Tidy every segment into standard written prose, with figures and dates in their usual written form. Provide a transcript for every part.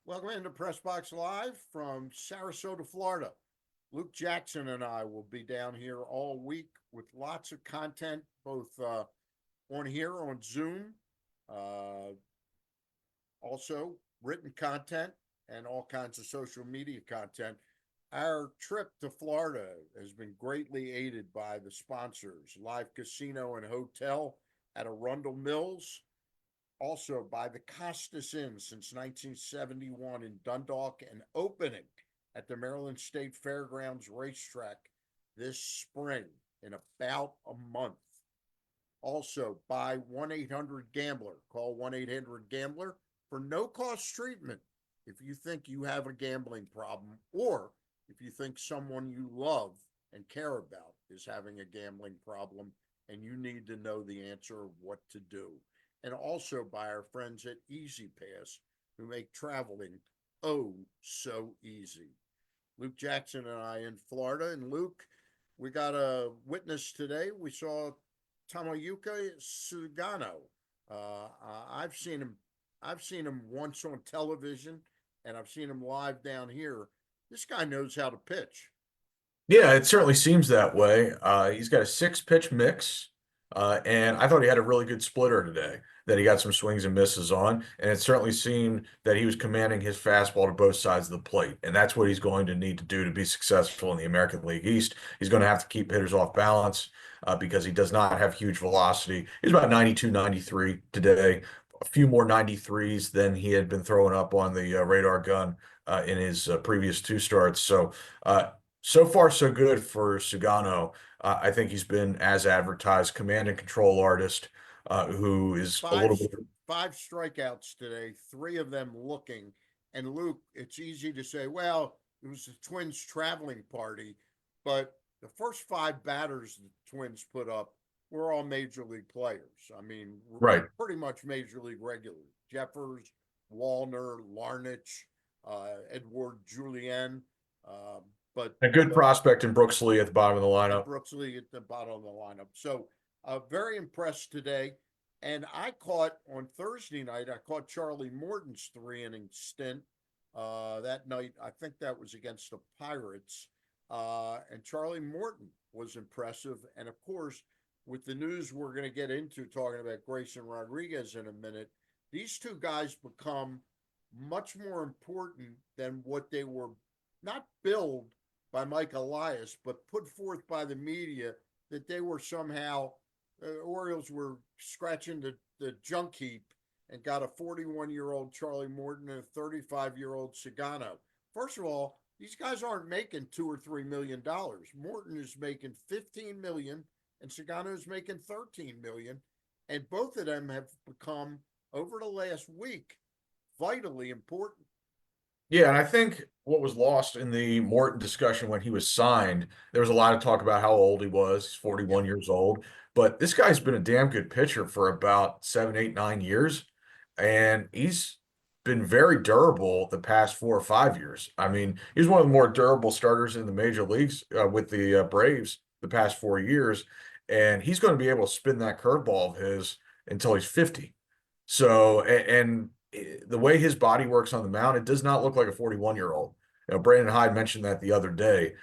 Welcome into Press Box Live from Sarasota, Florida. Luke Jackson and I will be down here all week with lots of content, both on here on Zoom, uh, also written content, and all kinds of social media content. Our trip to Florida has been greatly aided by the sponsors Live Casino and Hotel at Arundel Mills, also by the Costas Inn since 1971 in Dundalk, and opening at the Maryland State Fairgrounds racetrack this spring in about a month. Also by 1-800 Gambler. Call 1-800 Gambler for no cost treatment if you think you have a gambling problem, or if you think someone you love and care about is having a gambling problem and you need to know the answer of what to do. And also by our friends at Easy Pass, who make traveling oh so easy. Luke Jackson and I in Florida. And Luke, we got a witness today. We saw Tamayuka Sugano. Uh, I've seen him. I've seen him once on television, and I've seen him live down here. This guy knows how to pitch. Yeah, it certainly seems that way. He's got a six pitch mix, and I thought he had a really good splitter today that he got some swings and misses on. And it certainly seemed that he was commanding his fastball to both sides of the plate. And that's what he's going to need to do to be successful in the American League East. He's going to have to keep hitters off balance because he does not have huge velocity. He's about 92, 93 today, a few more 93s than he had been throwing up on the radar gun in his previous two starts. So far, so good for Sugano. I think he's been, as advertised, command and control artist who is a five little bit. five strikeouts today, three of them looking. And Luke, it's easy to say, well, it was the Twins traveling party, but the first five batters the Twins put up were all major league players. I mean, Right. pretty much major league regulars. Jeffers, Wallner, Larnach, Edward Julien, uh, but A good prospect in Brooks Lee at the bottom of the and lineup. Brooks Lee at the bottom of the lineup. So very impressed today. And I caught on Thursday night, I caught Charlie Morton's 3 inning stint that night. I think that was against the Pirates. And Charlie Morton was impressive. And of course, with the news we're going to get into talking about Grayson Rodriguez in a minute, these two guys become much more important than what they were not billed by Mike Elias, but put forth by the media that they were somehow Orioles were scratching the junk heap and got a 41-year-old Charlie Morton and a 35-year-old Sagano. First of all, these guys aren't making $2 or $3 million. Morton is making 15 million and Sagano is making 13 million. And both of them have become, over the last week, vitally important. Yeah, and I think what was lost in the Morton discussion when he was signed, there was a lot of talk about how old he was. He's Yeah. 41 years old, but this guy's been a damn good pitcher for about 7, 8, 9 years, and he's been very durable the past 4 or 5 years. I mean, he's one of the more durable starters in the major leagues with the Braves the past 4 years, and he's going to be able to spin that curveball of his until he's 50. So, and the way his body works on the mound, it does not look like a 41-year-old. Brandon Hyde mentioned that the other day.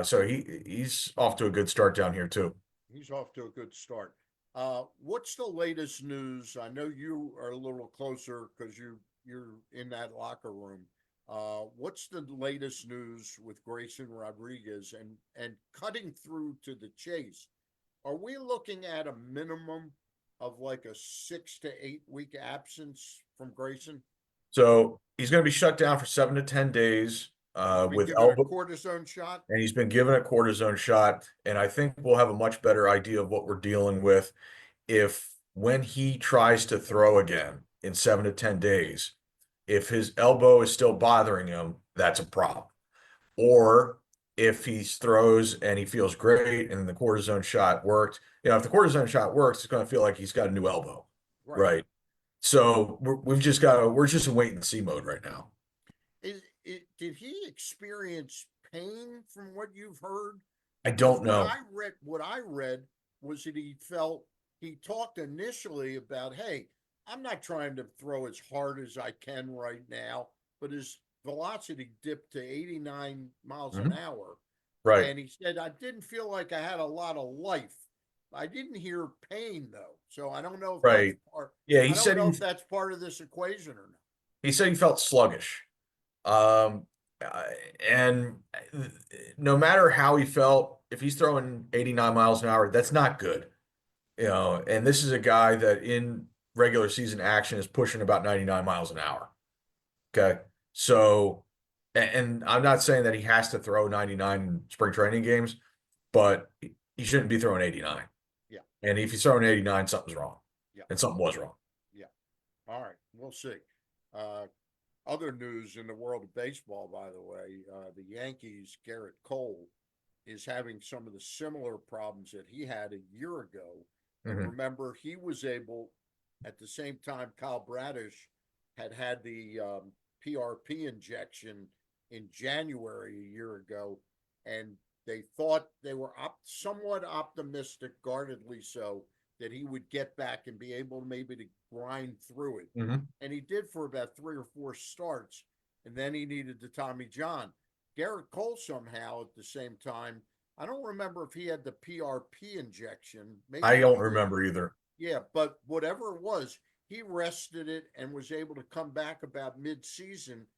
So he's off to a good start down here too. He's off to a good start. What's the latest news? I know you are a little closer because you're in that locker room. What's the latest news with Grayson Rodriguez and cutting through to the chase? Are we looking at a minimum of like a 6 to 8 week absence from Grayson? So he's going to be shut down for 7 to 10 days He's been with given a elbow, cortisone shot. and he's been given a cortisone shot. And I think we'll have a much better idea of what we're dealing with if when he tries to throw again in 7 to 10 days, if his elbow is still bothering him, that's a problem. Or if he throws and he feels great and the cortisone shot worked, if the cortisone shot works, it's going to feel like he's got a new elbow, Right. right? So we're just in wait and see mode right now. Did he experience pain from what you've heard? I Because don't know. what I read was that he talked initially about, hey, I'm not trying to throw as hard as I can right now. but his velocity dipped to 89 miles an Mhm. hour. Right. And he said, I didn't feel like I had a lot of life. I didn't hear pain though. So I don't know if that's Right. part, Yeah, I don't know if that's part of this equation or not. he said he felt sluggish. Um, uh, and no matter how he felt, if he's throwing 89 miles an hour, that's not good. And this is a guy that in regular season action is pushing about 99 miles an hour. Okay. So, and I'm not saying that he has to throw 99 in spring training games, but he shouldn't be throwing 89. Yeah. And if he's throwing 89, something's wrong. Yeah. And something was wrong. Yeah. All right. We'll see. Uh, Other news in the world of baseball, by the way, the Yankees, Garrett Cole, is having some of the similar problems that he had a year ago. And Mhm. remember, he was able, at the same time, Kyle Bradish had the PRP injection in January a year ago, and they thought they were somewhat optimistic, guardedly so, that he would get back and be able maybe to grind through it. Mhm. And he did for about 3 or 4 starts, and then he needed the Tommy John. Garrett Cole somehow at the same time, I don't remember if he had the PRP injection. I Maybe don't he did. remember either. Yeah, but whatever it was, he rested it and was able to come back about mid-season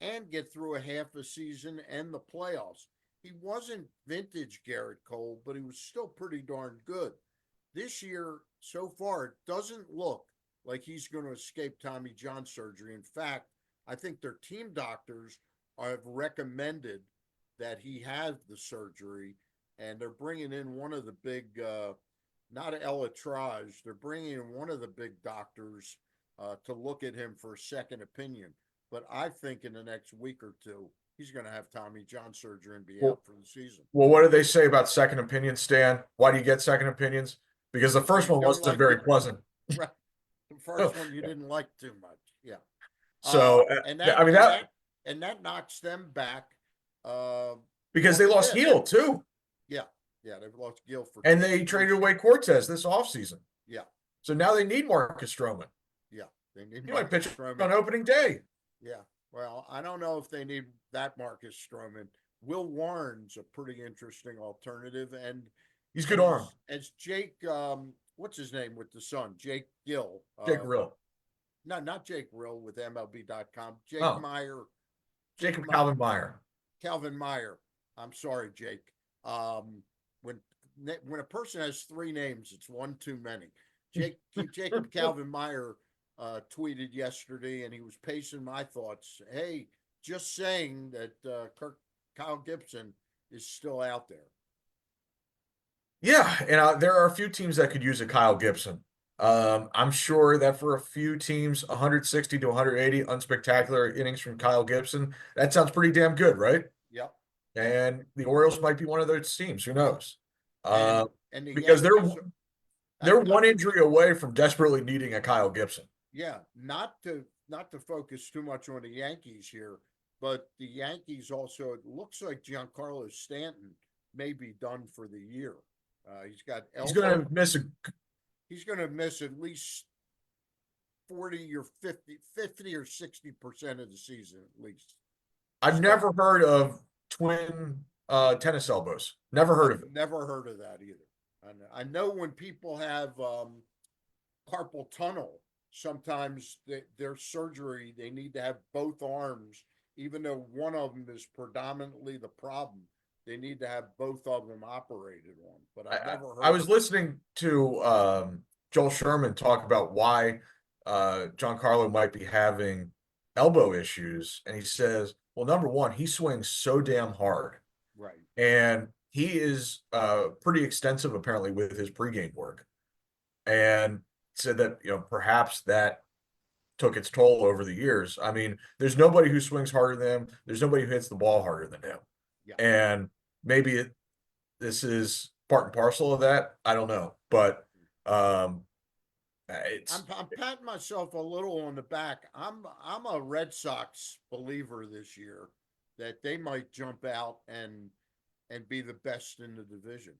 and get through a half a season and the playoffs. He wasn't vintage Garrett Cole, but he was still pretty darn good. This year, so far, it doesn't look like he's going to escape Tommy John surgery. In fact, I think their team doctors have recommended that he have the surgery, and they're bringing in one of the big, not Elatrage, they're bringing in one of the big doctors to look at him for a second opinion. But I think in the next week or two, he's going to have Tommy John surgery and be Well, out for the season. well, what do they say about second opinions, Stan? Why do you get second opinions? Because the So first you one don't wasn't like very it, pleasant. right? The first one you didn't like too much, yeah. So, And I that mean, and that and that knocks them back uh because they one lost fifth. Heal too. Yeah, yeah, they've lost Gil for And they at traded least, away Cortez this offseason. yeah, So now they need Marcus Stroman. yeah. They need He might Marcus pitch Stroman. on opening day. Yeah. Well, I don't know if they need that Marcus Stroman. Will Warren's a pretty interesting alternative, He's good and arm. as Jake, what's his name with the son? Jake Gill. Jake Rill. No, not Jake Rill with MLB.com. Jake Oh, Meyer. Jake Jacob Calvin Meyer. Calvin Meyer. I'm sorry, Jake. Um, when when a person has 3 names, it's one too many. Jacob Calvin Meyer tweeted yesterday, and he was pacing my thoughts. Hey, just saying that Kyle Gibson is still out there. Yeah, and there are a few teams that could use a Kyle Gibson. I'm sure that for a few teams, 160 to 180 unspectacular innings from Kyle Gibson, that sounds pretty damn good, right? Yep. And the Orioles might be one of those teams. Who knows? And Uh, and the because Yankees, they're one injury away from desperately needing a Kyle Gibson. yeah, not to focus too much on the Yankees here, but the Yankees also, it looks like Giancarlo Stanton may be done for the year. He's got He's going elbow. to miss a. He's going to miss at least 40 or 50 or 60% of the season at least. I've So never heard of twin tennis elbows. Never heard of I've it. never heard of that either. And I know when people have carpal tunnel, sometimes their surgery, they need to have both arms, even though one of them is predominantly the problem. They need to have both of them operated on, but I've never I heard was of it. listening to Joel Sherman talk about why John Carlo might be having elbow issues, and he says, "Well, number one, he swings so damn hard, Right. and he is pretty extensive apparently with his pregame work, and said that perhaps that took its toll over the years. I mean, there's nobody who swings harder than him. There's nobody who hits the ball harder than him, Yeah. and maybe this is part and parcel of that. I don't know, but um, it's I'm patting myself a little on the back. I'm a Red Sox believer this year that they might jump out and be the best in the division.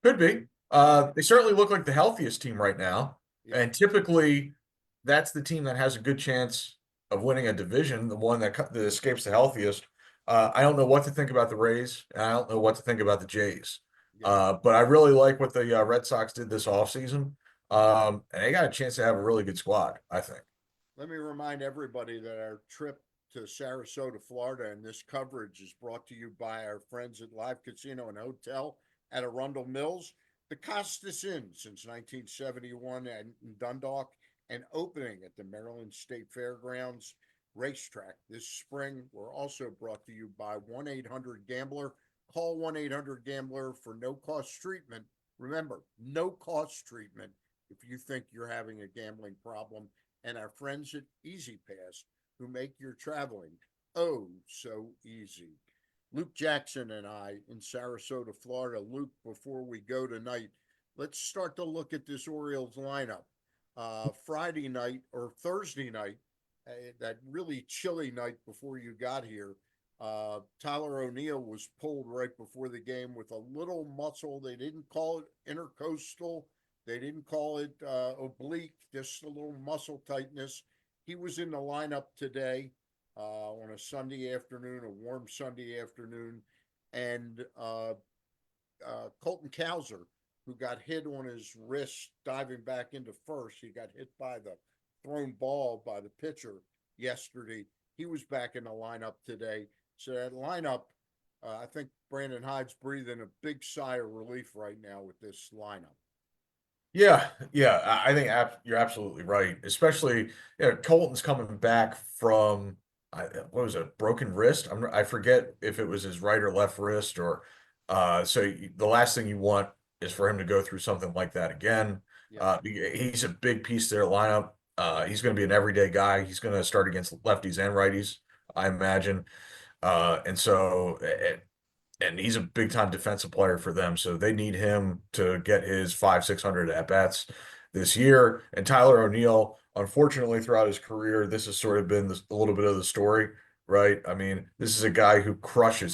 could be. They certainly look like the healthiest team right now, Yeah. and typically that's the team that has a good chance of winning a division, the one that escapes the healthiest. I don't know what to think about the Rays, and I don't know what to think about the Jays. Yeah. But I really like what the Red Sox did this offseason. And they got a chance to have a really good squad, I think. Let me remind everybody that our trip to Sarasota, Florida, and this coverage is brought to you by our friends at Live Casino and Hotel at Arundel Mills, the Costas Inn since 1971 in Dundalk, and opening at the Maryland State Fairgrounds racetrack this spring. We're also brought to you by 1-800-GAMBLER. Call 1-800-GAMBLER for no-cost treatment. Remember, no-cost treatment if you think you're having a gambling problem. And our friends at Easy Pass, who make your traveling oh so easy. Luke Jackson and I in Sarasota, Florida. Luke, before we go tonight, let's start to look at this Orioles lineup. Friday night or Thursday night, that really chilly night before you got here, Tyler O'Neill was pulled right before the game with a little muscle. They didn't call it intercostal. They didn't call it oblique, just a little muscle tightness. He was in the lineup today on a Sunday afternoon, a warm Sunday afternoon. And Colton Cowser, who got hit on his wrist diving back into first, he got hit by the thrown ball by the pitcher yesterday. He was back in the lineup today. So that lineup, I think Brandon Hyde's breathing a big sigh of relief right now with this lineup. Yeah, yeah, I think you're absolutely right. Especially, Colton's coming back from what was it, broken wrist? I forget if it was his right or left wrist, or the last thing you want is for him to go through something like that again. Yeah. He's a big piece to their lineup. He's going to be an everyday guy. He's going to start against lefties and righties, I imagine. And he's a big time defensive player for them. So they need him to get his 500-600 at bats this year. And Tyler O'Neill, unfortunately, throughout his career, this has sort of been a little bit of the story, right? I mean, this is a guy who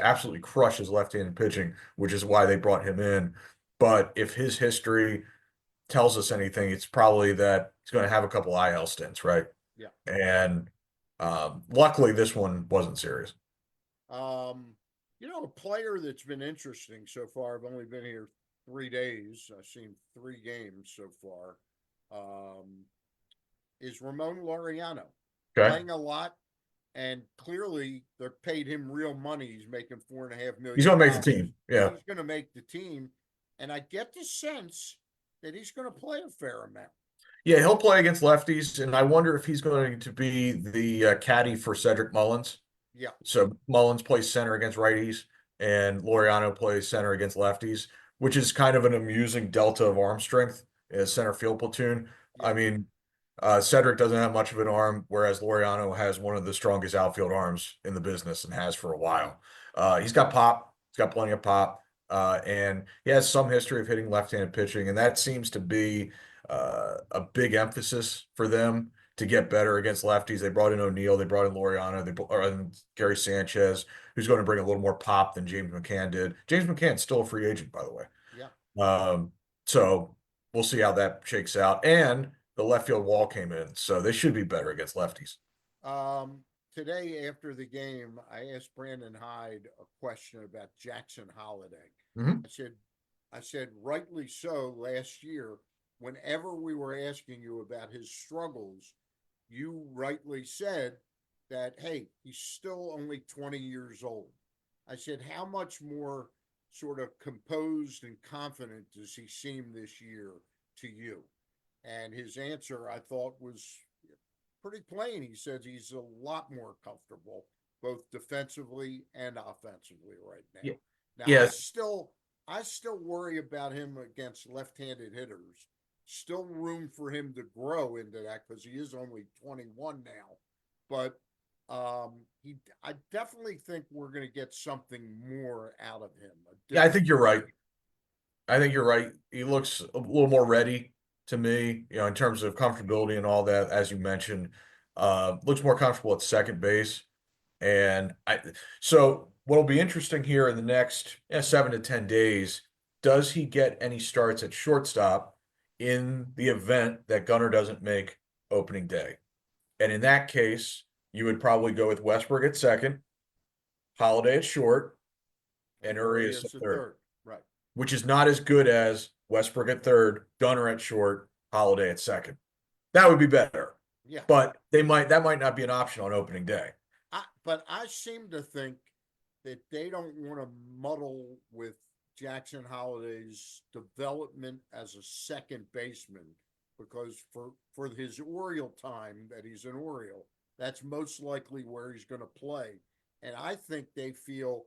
absolutely crushes left-handed pitching, which is why they brought him in. But if his history tells us anything, it's probably that he's going to have a couple IL stints, right? Yeah. And luckily, this one wasn't serious. A player that's been interesting so far, I've only been here 3 days. I've seen 3 games so far. Is Ramon Laureano Okay. playing a lot, and clearly they're paid him real money. He's making $4.5 million. He's going to make the team. Yeah. He's going to make the team, and I get the sense that he's going to play a fair amount. Yeah, he'll play against lefties, and I wonder if he's going to be the caddy for Cedric Mullins. Yeah. So Mullins plays center against righties, and Laureano plays center against lefties, which is kind of an amusing delta of arm strength in a center field platoon. Yeah. I mean, Cedric doesn't have much of an arm, whereas Laureano has one of the strongest outfield arms in the business and has for a while. He's got pop. He's got plenty of pop. And he has some history of hitting left-handed pitching, and that seems to be a big emphasis for them to get better against lefties. They brought in O'Neill, they brought in Laureano, Gary Sanchez, who's going to bring a little more pop than James McCann did. James McCann's still a free agent, by the way. Yeah. So we'll see how that shakes out. And the left field wall came in, so they should be better against lefties. Today after the game, I asked Brandon Hyde a question about Jackson Holiday. Mm-hmm. I said, rightly so, last year, whenever we were asking you about his struggles, you rightly said that, hey, he's still only 20 years old. I said, how much more sort of composed and confident does he seem this year to you? And his answer, I thought, was pretty plain. He said he's a lot more comfortable, both defensively and offensively right now. Yeah. Now, Yeah. I still worry about him against left-handed hitters. Still room for him to grow into that because he is only 21 now. But I definitely think we're going to get something more out of him. Yeah, I think you're right. He looks a little more ready to me, in terms of comfortability and all that, as you mentioned. Looks more comfortable at second base. So what'll be interesting here in the next 7 to 10 days, does he get any starts at shortstop in the event that Gunnar doesn't make opening day? And in that case, you would probably go with Westbrook at second, Holiday at short, and Urias at Urias the third, third, right? which is not as good as Westbrook at third, Gunnar at short, Holiday at second. That would be better, Yeah. but that might not be an option on opening day. But I seem to think that they don't want to muddle with Jackson Holiday's development as a second baseman because for his Oriole time that he's an Oriole, that's most likely where he's going to play. And I think they feel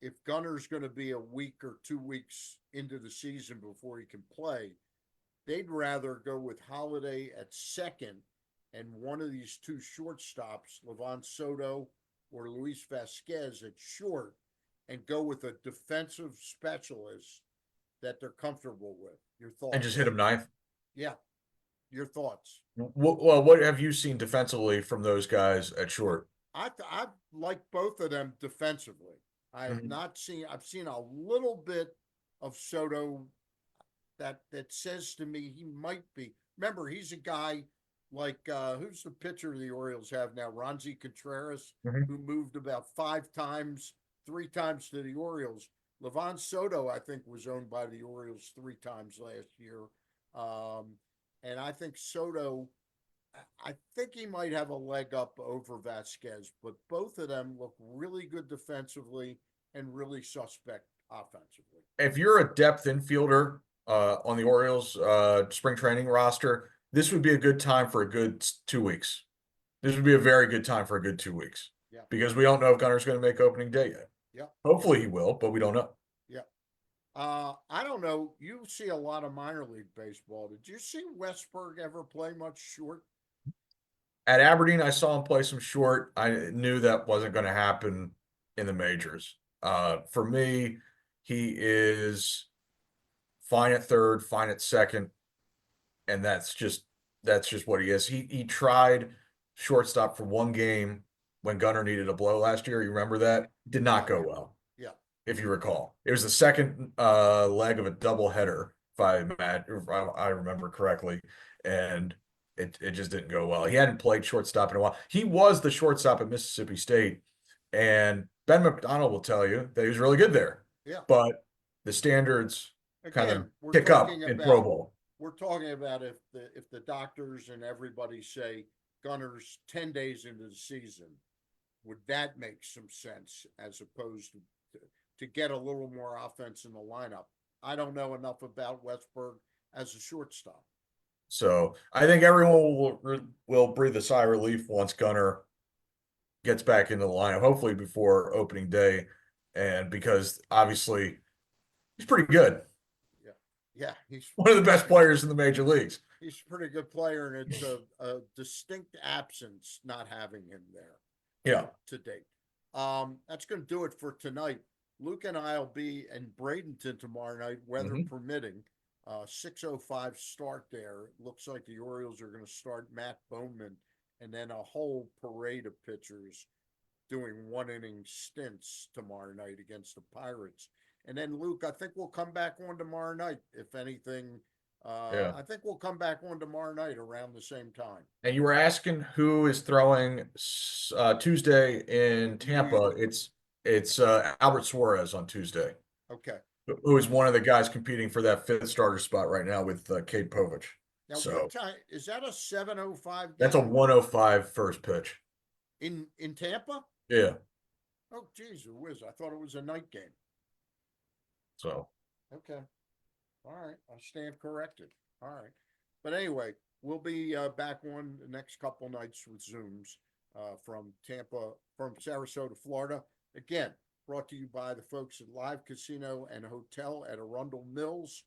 if Gunner's going to be a week or 2 weeks into the season before he can play, they'd rather go with Holiday at second and one of these two shortstops, Levon Soto or Luis Vasquez at short, and go with a defensive specialist that they're comfortable with. Your And thoughts? just hit him ninth. Yeah, your thoughts. Well, what have you seen defensively from those guys at short? I like both of them defensively. I have Mhm. not seen. I've seen a little bit of Soto that says to me he might be. Remember, he's a guy like who's the pitcher the Orioles have now? Ronzi Contreras, Mhm. who moved about 5 times, 3 times to the Orioles. Levon Soto, I think, was owned by the Orioles 3 times last year. And I think Soto, I think he might have a leg up over Vasquez, but both of them look really good defensively and really suspect offensively. If you're a depth infielder on the Orioles spring training roster, this would be a good time for a good 2 weeks. This would be a very good time for a good 2 weeks Yeah, because we don't know if Gunner's going to make opening day yet. yeah, Hopefully he will, but we don't know. yeah. I don't know. You see a lot of minor league baseball. Did you see Westberg ever play much short? At Aberdeen, I saw him play some short. I knew that wasn't going to happen in the majors. For me, he is fine at third, fine at second, and that's just what he is. He tried shortstop for one game when Gunner needed a blow last year. You remember that? Did not Yeah, go well, yeah, if you recall. It was the second leg of a doubleheader, if I remember correctly, and it just didn't go well. He hadn't played shortstop in a while. He was the shortstop at Mississippi State, and Ben McDonald will tell you that he was really good there. yeah. But the standards kind of Again, kick up in Pro Bowl. we're talking about if the doctors and everybody say Gunner's 10 days into the season, would that make some sense as opposed to get a little more offense in the lineup? I don't know enough about Westberg as a shortstop. So I think everyone will breathe a sigh of relief once Gunner gets back into the lineup, hopefully before opening day, and because obviously he's pretty good, Yeah, yeah, he's one of the best players in the major leagues. he's a pretty good player, and it's a distinct absence not having him there Yeah, to date. That's going to do it for tonight. Luke and I will be in Bradenton tomorrow night, weather Mhm. permitting. 6:05 start there. It looks like the Orioles are going to start Matt Bowman and then a whole parade of pitchers doing 1 inning stints tomorrow night against the Pirates. And then Luke, I think we'll come back on tomorrow night. If anything, yeah. I think we'll come back on tomorrow night around the same time. And you were asking who is throwing Tuesday in Tampa. New It's Albert Suarez on Tuesday, Okay. who is one of the guys competing for that fifth starter spot right now with Cade Povich. Now, what So time is that? A 7:05 that's a game 105 first pitch. in Tampa? Yeah. Oh, geez, it was. I thought it was a night game. So Okay, all right. I stand corrected. All right, but anyway, we'll be back on the next couple nights with Zooms from Tampa, from Sarasota, Florida. Again, brought to you by the folks at Live Casino and Hotel at Arundel Mills.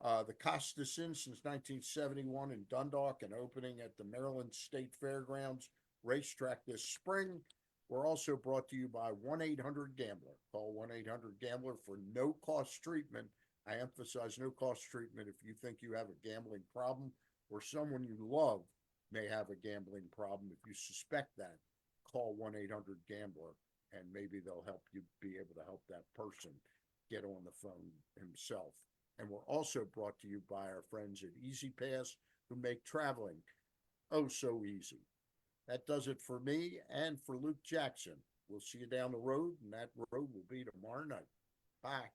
The Costas Inn since 1971 in Dundalk and opening at the Maryland State Fairgrounds racetrack this spring. We're also brought to you by 1-800-GAMBLER. Call 1-800-GAMBLER for no-cost treatment. I emphasize no-cost treatment if you think you have a gambling problem or someone you love may have a gambling problem. If you suspect that, call 1-800-GAMBLER and maybe they'll help you be able to help that person get on the phone himself. And we're also brought to you by our friends at Easy Pass who make traveling oh so easy. That does it for me and for Luke Jackson. We'll see you down the road, and that road will be tomorrow night. Bye.